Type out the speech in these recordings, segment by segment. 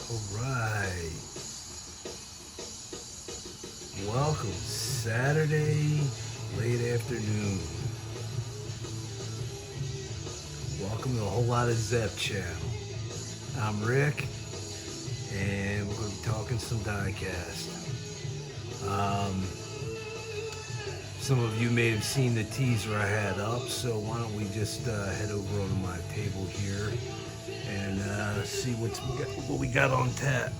Alright, welcome Saturday late afternoon. Welcome to a whole lot of Zepp channel. I'm Rick, and we're going to be talking some diecast. Some of you may have seen the teaser I had up, so why don't we just head over onto my table here and see what we got on tap.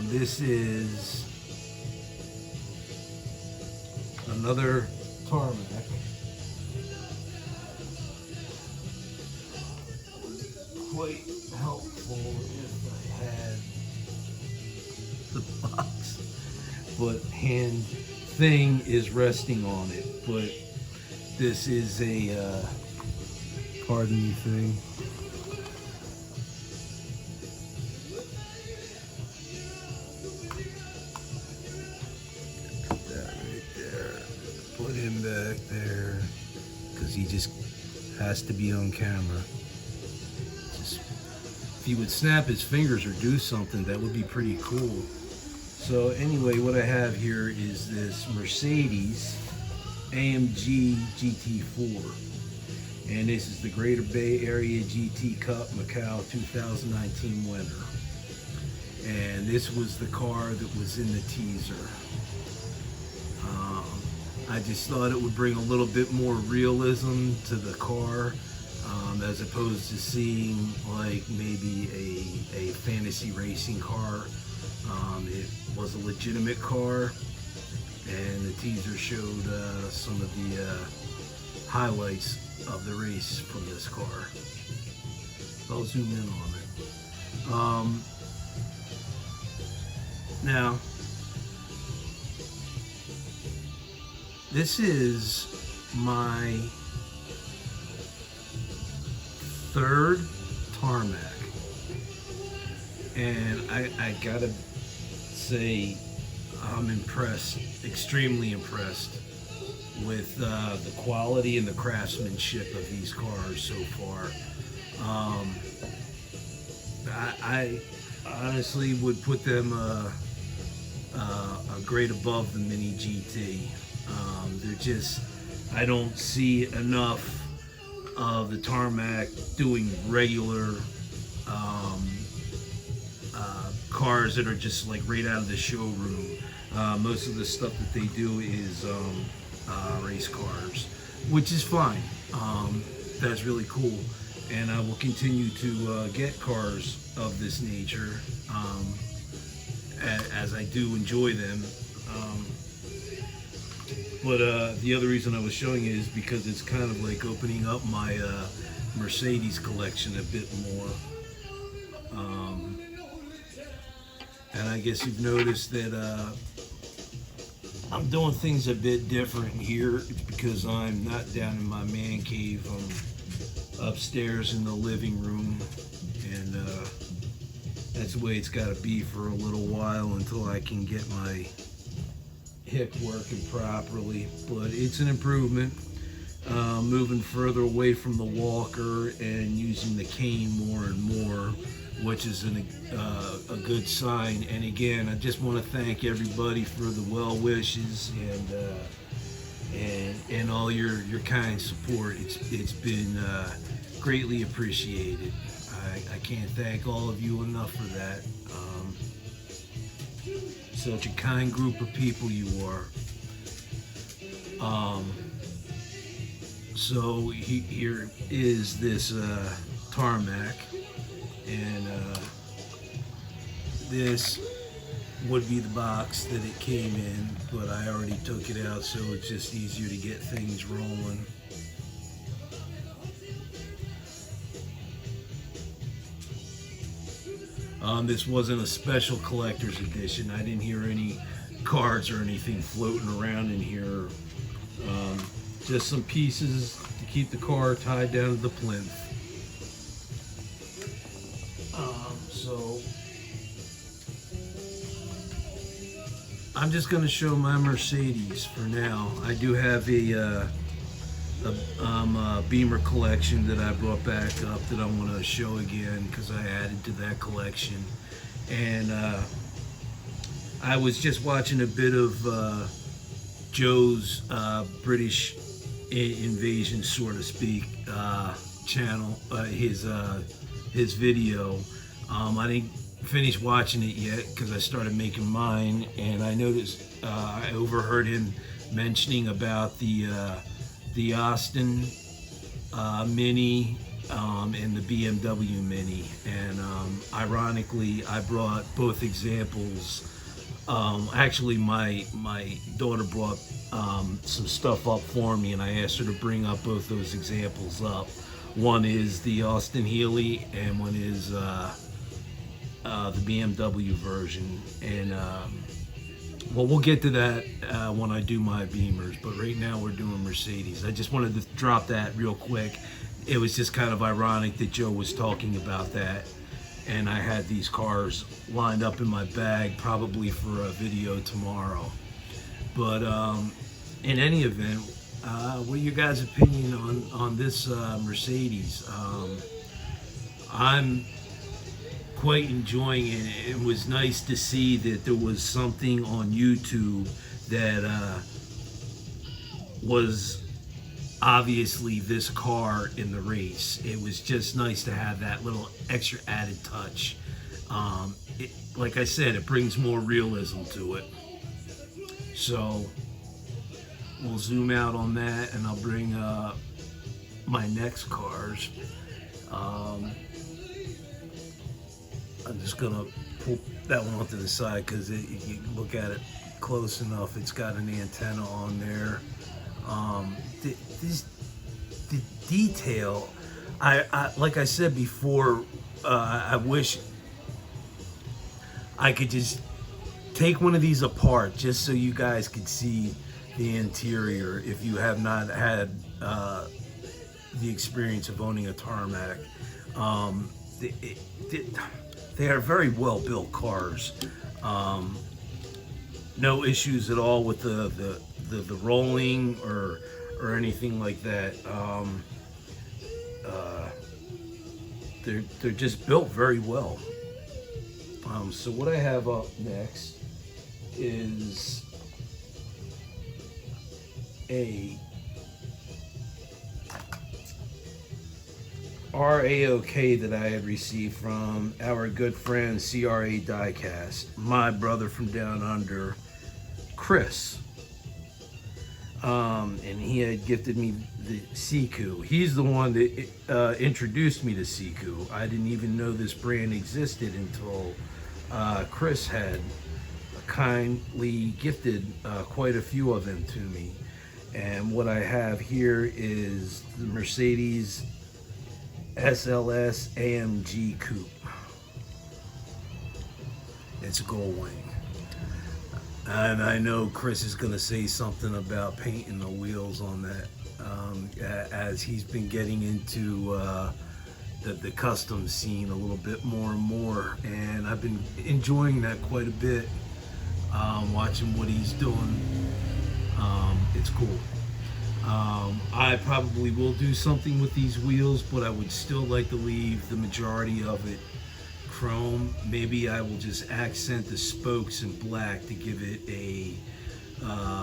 This is another tarmac. Quite helpful if I had the box, but hand thing is resting on it. But this is a pardon me thing. Put that right there. Put him back there because he just has to be on camera. If he would snap his fingers or do something, that would be pretty cool. So anyway, what I have here is this Mercedes Amg Gt4, and this is the Greater Bay Area GT Cup Macau 2019 winner. And this was the car that was in the teaser. I just thought it would bring a little bit more realism to the car. As opposed to seeing like maybe a fantasy racing car. It was a legitimate car, and the teaser showed some of the highlights of the race from this car. So I'll zoom in on it. Now, this is my third tarmac, and I gotta say I'm impressed, extremely impressed with the quality and the craftsmanship of these cars so far. I honestly would put them a grade above the Mini GT. They're just, I don't see enough of the tarmac doing regular cars that are just like right out of the showroom. Most of the stuff that they do is race cars, which is fine. That's really cool, and I will continue to get cars of this nature as I do enjoy them. But the other reason I was showing it is because it's kind of like opening up my Mercedes collection a bit more. And I guess you've noticed that I'm doing things a bit different here. It's because I'm not down in my man cave. I'm upstairs in the living room, and that's the way it's got to be for a little while until I can get my hip working properly. But it's an improvement, moving further away from the walker and using the cane more and more, which is a good sign. And again, I just want to thank everybody for the well wishes and all your kind support. It's been greatly appreciated. I can't thank all of you enough for that. Such a kind group of people you are. So here is this tarmac, and this would be the box that it came in, but I already took it out, so it's just easier to get things rolling. This wasn't a special collector's edition. I didn't hear any cards or anything floating around in here. Just some pieces to keep the car tied down to the plinth. So I'm just going to show my Mercedes for now. I do have a Beamer collection that I brought back up that I want to show again because I added to that collection. And I was just watching a bit of Joe's British invasion, so to speak, channel, his video. I didn't finish watching it yet because I started making mine, and I noticed I overheard him mentioning about the Austin Mini and the BMW Mini, and ironically, I brought both examples. Actually, my daughter brought some stuff up for me, and I asked her to bring up both those examples up. One is the Austin Healey, and one is the BMW version. And well, we'll get to that when I do my Beamers, but right now we're doing Mercedes. I just wanted to drop that real quick. It was just kind of ironic that Joe was talking about that, and I had these cars lined up in my bag probably for a video tomorrow. But in any event, what are your guys' opinion on this Mercedes? I'm quite enjoying it. It was nice to see that there was something on YouTube that was obviously this car in the race. It was just nice to have that little extra added touch. Like I said, it brings more realism to it. So we'll zoom out on that, and I'll bring my next cars. I'm just gonna pull that one off to the side because if you look at it close enough, it's got an antenna on there. The detail, I like I said before, I wish I could just take one of these apart just so you guys could see the interior if you have not had the experience of owning a tarmac. They are very well built cars. No issues at all with the rolling or anything like that. They're just built very well. So what I have up next is a RAOK that I had received from our good friend CRA Diecast, my brother from down under, Chris. And he had gifted me the Siku. He's the one that introduced me to Siku. I didn't even know this brand existed until Chris had kindly gifted quite a few of them to me. And what I have here is the Mercedes Sls Amg Coupe. It's a gold wing. And I know Chris is going to say something about painting the wheels on that, as he's been getting into the custom scene a little bit more and more, and I've been enjoying that quite a bit, watching what he's doing. It's cool. I probably will do something with these wheels, but I would still like to leave the majority of it chrome. Maybe I will just accent the spokes in black to give it a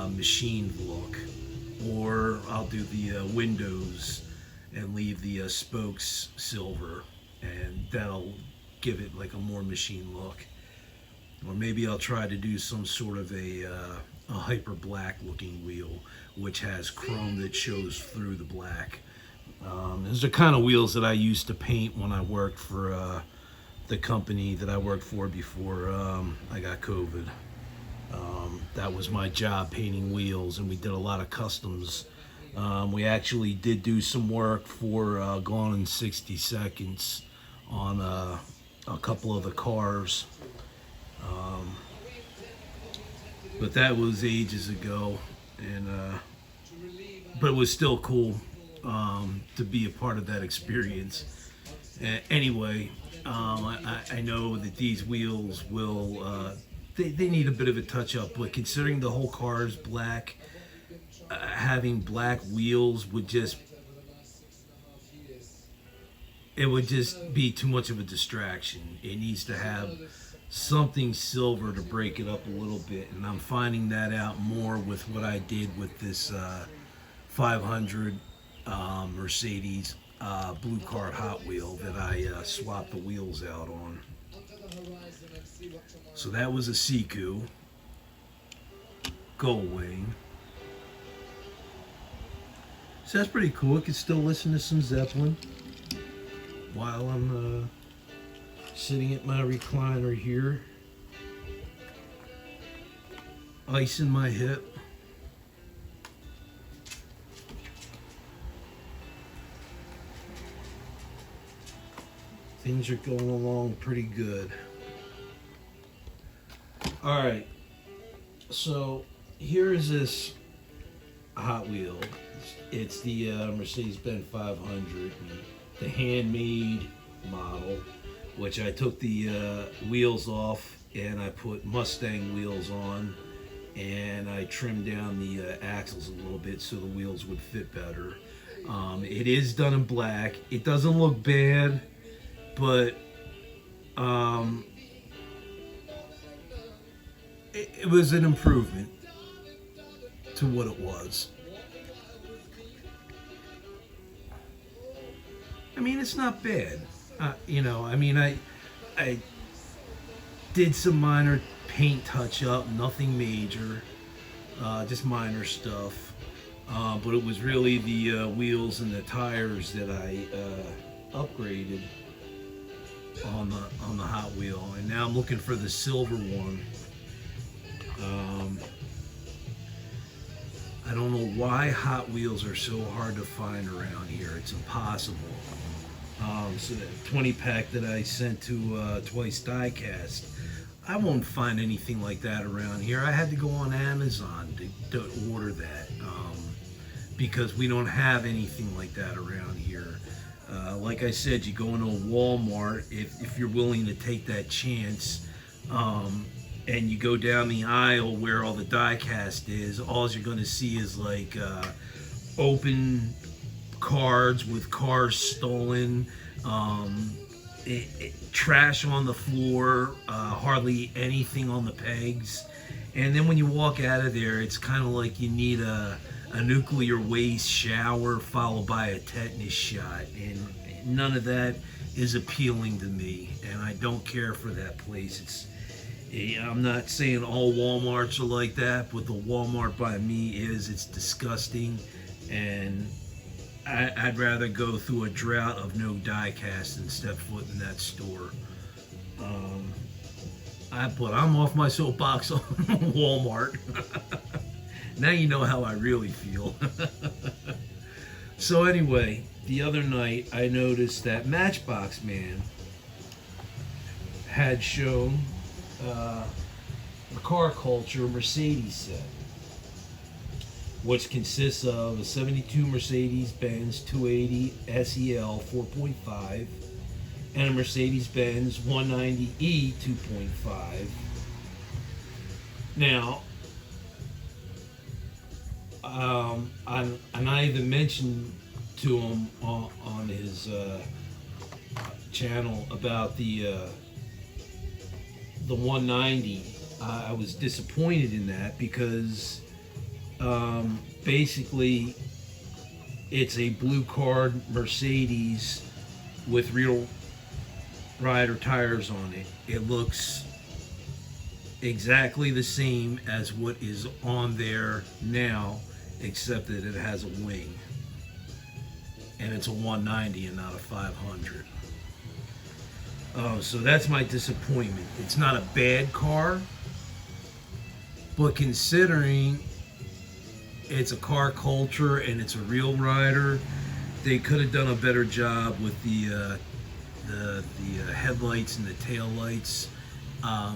machined look, or I'll do the windows and leave the spokes silver, and that'll give it like a more machine look. Or maybe I'll try to do some sort of a hyper black looking wheel which has chrome that shows through the black. Those are kind of wheels that I used to paint when I worked for the company that I worked for before I got COVID. That was my job, painting wheels, and we did a lot of customs. We actually did do some work for Gone in 60 Seconds on a couple of the cars. But that was ages ago, and but it was still cool to be a part of that experience. Anyway, I know that these wheels will they need a bit of a touch up, but considering the whole car is black, having black wheels would just be too much of a distraction. It needs to have something silver to break it up a little bit, and I'm finding that out more with what I did with this 500 Mercedes blue card Hot Wheel that I swapped the wheels out on. So that was a Siku Gullwing. So that's pretty cool. I can still listen to some Zeppelin while I'm sitting at my recliner here, icing my hip. Things are going along pretty good. All right, so here is this Hot Wheel. It's the Mercedes-Benz 500, the handmade model, which I took the wheels off and I put Mustang wheels on, and I trimmed down the axles a little bit so the wheels would fit better. It is done in black. It doesn't look bad, but it was an improvement to what it was. I mean, it's not bad. You know, I mean, I did some minor paint touch up, nothing major, just minor stuff. But it was really the wheels and the tires that I upgraded on the Hot Wheel, and now I'm looking for the silver one. I don't know why Hot Wheels are so hard to find around here. It's impossible. So that 20 pack that I sent to Twice Diecast, I won't find anything like that around here. I had to go on Amazon to order that because we don't have anything like that around here. Like I said, you go into a Walmart if you're willing to take that chance, and you go down the aisle where all the diecast is. All you're going to see is like open cards with cars stolen, trash on the floor, hardly anything on the pegs. And then when you walk out of there, it's kind of like you need a nuclear waste shower followed by a tetanus shot, and none of that is appealing to me, and I don't care for that place. I'm not saying all Walmarts are like that, but the Walmart by me it's disgusting, and I'd rather go through a drought of no diecast than step foot in that store. I'm off my soapbox on Walmart. Now you know how I really feel. So anyway, the other night I noticed that Matchbox Man had shown a car culture Mercedes set, which consists of a 72 Mercedes-Benz 280 SEL 4.5 and a Mercedes-Benz 190E 2.5. Now, and I even mentioned to him on his channel about the 190. I was disappointed in that because basically it's a blue card Mercedes with real rider tires on it. It looks exactly the same as what is on there now, except that it has a wing, and it's a 190 and not a 500. So that's my disappointment. It's not a bad car, but considering it's a car culture and it's a real rider, they could have done a better job with the headlights and the tail lights.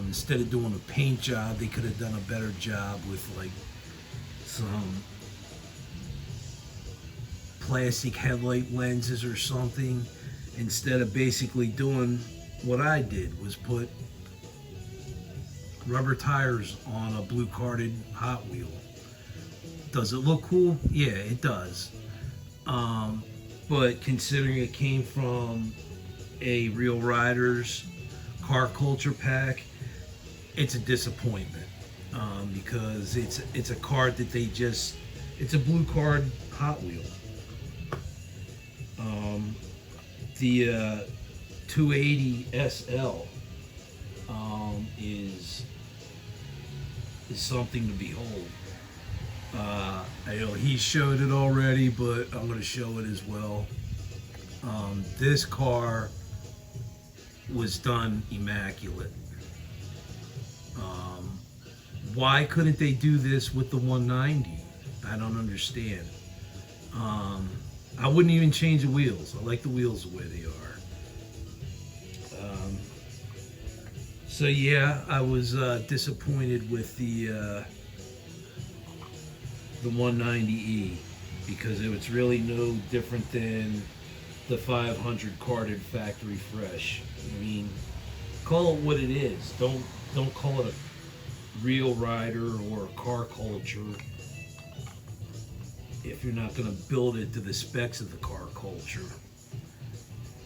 Instead of doing a paint job, they could have done a better job with like some plastic headlight lenses or something, instead of basically doing what I did, was put rubber tires on a blue carded Hot Wheel. Does it look cool? Yeah, it does. But considering it came from a Real Riders car culture pack, it's a disappointment, because it's a card that it's a blue card Hot Wheel. The 280 SL is something to behold. I know he showed it already, but I'm going to show it as well. This car was done immaculate. Why couldn't they do this with the 190? I don't understand. I wouldn't even change the wheels. I like the wheels the way they are. So yeah, I was disappointed with the 190E, because it was really no different than the 500 carded factory fresh. I mean, call it what it is. Don't call it a real rider or a car culture if you're not going to build it to the specs of the car culture.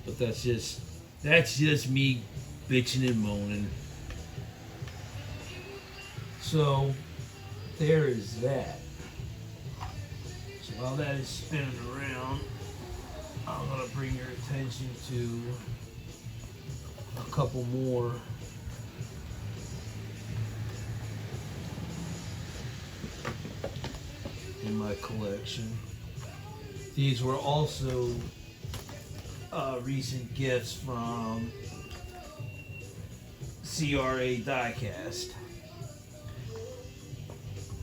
But that's just me bitching and moaning. So there is that. So while that is spinning around, I'm going to bring your attention to a couple more in my collection. These were also recent gifts from CRA Diecast.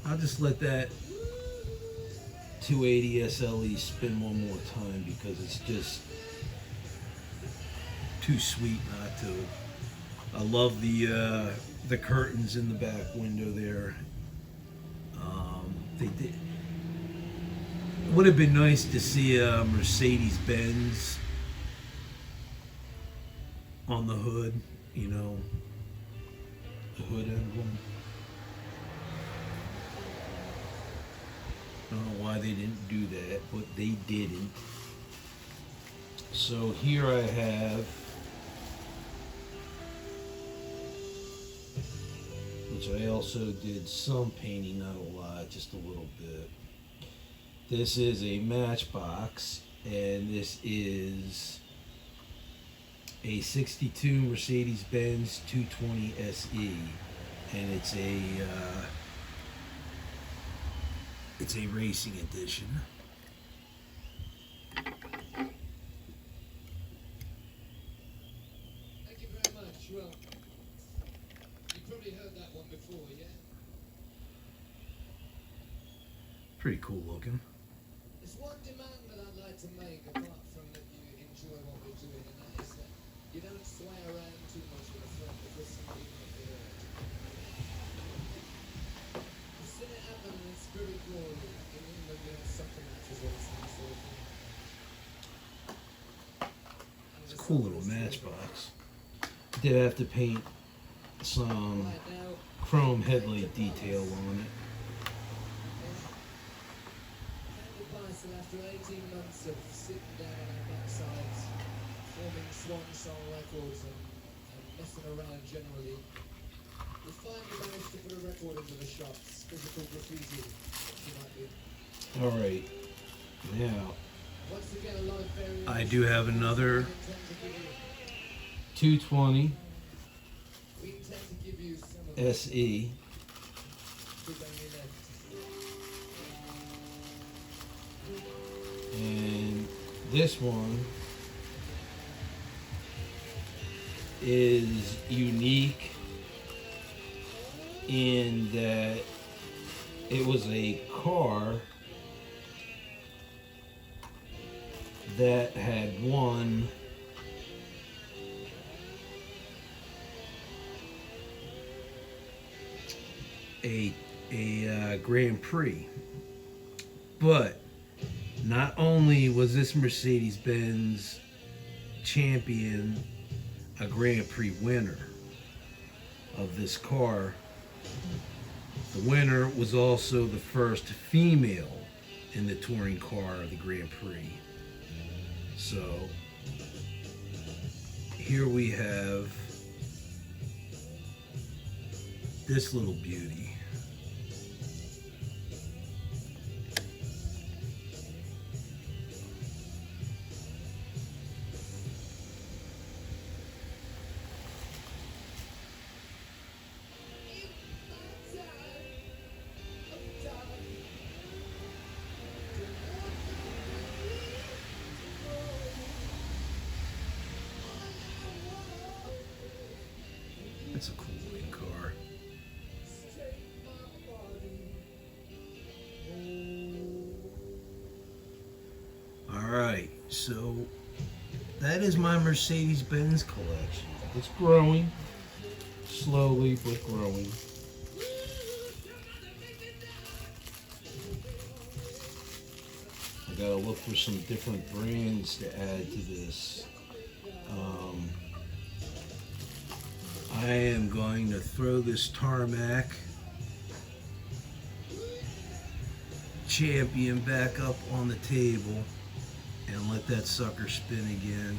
I'll just let that 280 SLE spin one more time because it's just too sweet not to. I love the curtains in the back window there. They did. It would have been nice to see a Mercedes-Benz on the hood, you know, the hood emblem. I don't know why they didn't do that, but they didn't. So here I have, which I also did some painting, not a lot, just a little bit. This is a Matchbox, and this is a 62 Mercedes-Benz 220 SE, and it's a racing edition. Thank you very much. Well, you probably heard that one before, yeah? Pretty cool looking. There's one demand that I'd like to make, apart from that you enjoy what we're doing, and that is that you don't sway around too much with the front of this and even if you're I've seen it happen in Spirit Glory. In England, we have soccer matches all the time, sort of thing. It's a cool little Matchbox. Did have to paint some Right now, chrome headlight detail on it. after 18 months of sitting down on our backsides, forming swan song records and messing around generally, we finally managed to put a record into the shops, physical graffiti, you might be. Alright, now Once again, a live variant. I do have another 220 We intend to give you some of SE. And this one is unique in that it was a car that had won a Grand Prix, but not only was this Mercedes-Benz champion a Grand Prix winner of this car, The winner was also the first female in the touring car of the Grand Prix. So here we have this little beauty. It's a cool looking car. Alright, so that is my Mercedes-Benz collection. It's growing, slowly but growing. I gotta look for some different brands to add to this. I am going to throw this Tarmac Champion back up on the table and let that sucker spin again.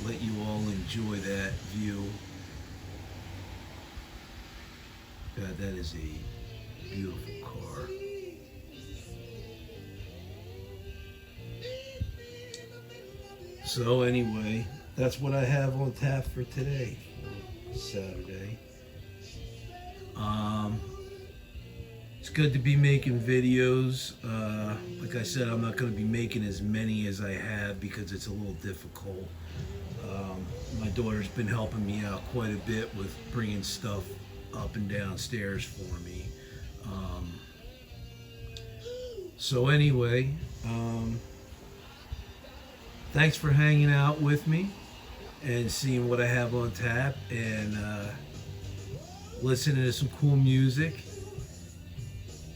Let you all enjoy that view. God, that is a beautiful car. So anyway, that's what I have on tap for today, for Saturday. It's good to be making videos. Like I said, I'm not going to be making as many as I have because it's a little difficult. My daughter's been helping me out quite a bit with bringing stuff up and downstairs for me. So anyway, thanks for hanging out with me and seeing what I have on tap and listening to some cool music.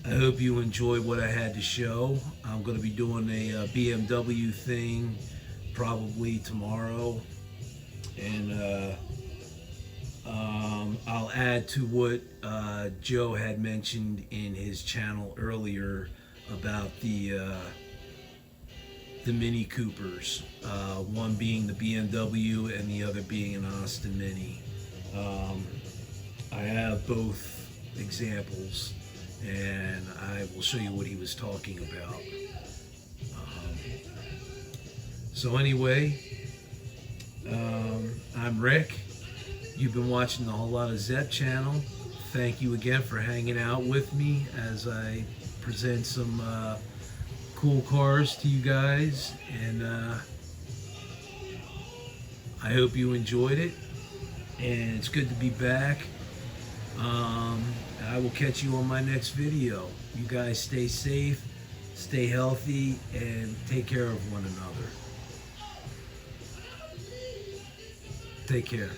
I hope you enjoyed what I had to show. I'm going to be doing a BMW thing probably tomorrow, and I'll add to what Joe had mentioned in his channel earlier about the Mini Coopers, one being the BMW and the other being an Austin Mini. I have both examples and I will show you what he was talking about. So anyway, I'm Rick. You've been watching the Whole Lot of Zepp channel. Thank you again for hanging out with me as I present some cool cars to you guys, and I hope you enjoyed it, and it's good to be back. I will catch you on my next video. You guys stay safe, stay healthy, and take care of one another. Take care.